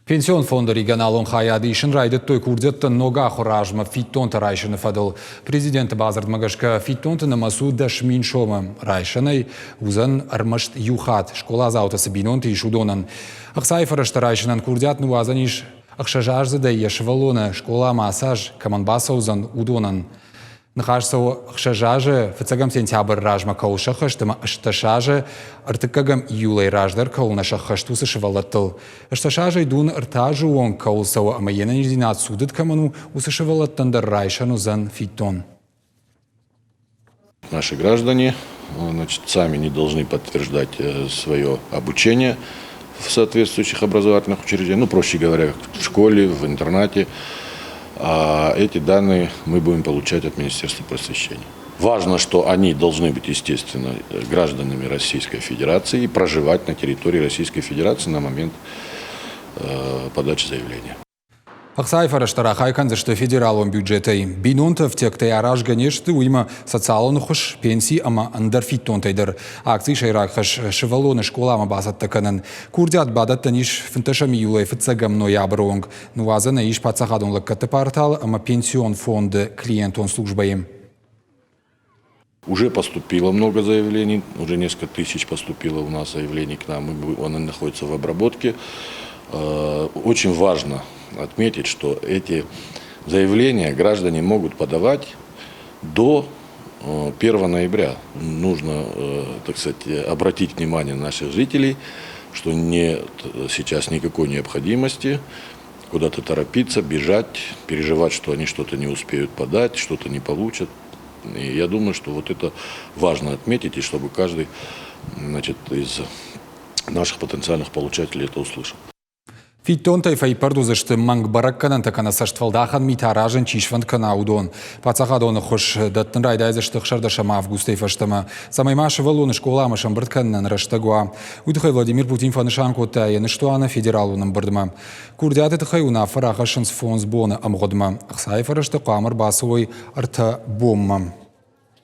Пенсион фонда регионалон хаядишин райдет той курдетта нога хуражма фиттонта райшыны фадыл. Президенті базардмагашка фиттонта намасу дашмин шома райшыны узан армашт юхат школа заутасы бинонты ишудонан. Ахсайфарашта райшынан курдят нуазаниш ахшажажзы да ешвалона школа массаж каманбаса узан удонан. Нахашсау хшажаже фцагам сентябрь ражма каушаха шташаже артыкагам июлей раждар каулнаша хаштусы шевалаттыл. Шташаже идун артажу он каулсау амаена нидинат судит каману усышевалаттандар райшану зан фиттон. Наши граждане, сами не должны подтверждать свое обучение в соответствующих образовательных учреждениях, проще говоря, в школе, в интернате. А эти данные мы будем получать от Министерства просвещения. Важно, что они должны быть, естественно, гражданами Российской Федерации и проживать на территории Российской Федерации на момент подачи заявления. Ахсайфараштара хайкан что федералом бюджетой. Бинонта в текте араж ганешты уйма социалон хуш пенсии ама андерфиттонтайдер. Акции шайрахаш шевалоны школама базат таканан. Курдят бадат таниш финташами юлей фицагам ноябронг. Нуазана иш пацахадон лакката портал ама пенсион фонда клиентон службаем. Уже поступило много заявлений, уже несколько тысяч поступило у нас заявлений к нам, они находятся в обработке. Очень важно отметить, что эти заявления граждане могут подавать до 1 ноября. Нужно, так сказать, обратить внимание наших жителей, что нет сейчас никакой необходимости куда-то торопиться, бежать, переживать, что они что-то не успеют подать, что-то не получат. И я думаю, что вот это важно отметить, и чтобы каждый, из наших потенциальных получателей это услышал. Фиттонтай файпарду зашты манг баракканан такана саштвалдахан митаражен чишванд канаудон. Пацахадон хош даттын райдай зашты хшардашама августай фаштама. Самаймаша валуны школама шамбртканнан раштагуа. Удхай Владимир Путин фанышанко таяны штуана федералуным бардма. Курдяты тхаюна фарахашынс фонс бона амгодма. Ахсай фарашты камар басовой арта бомма.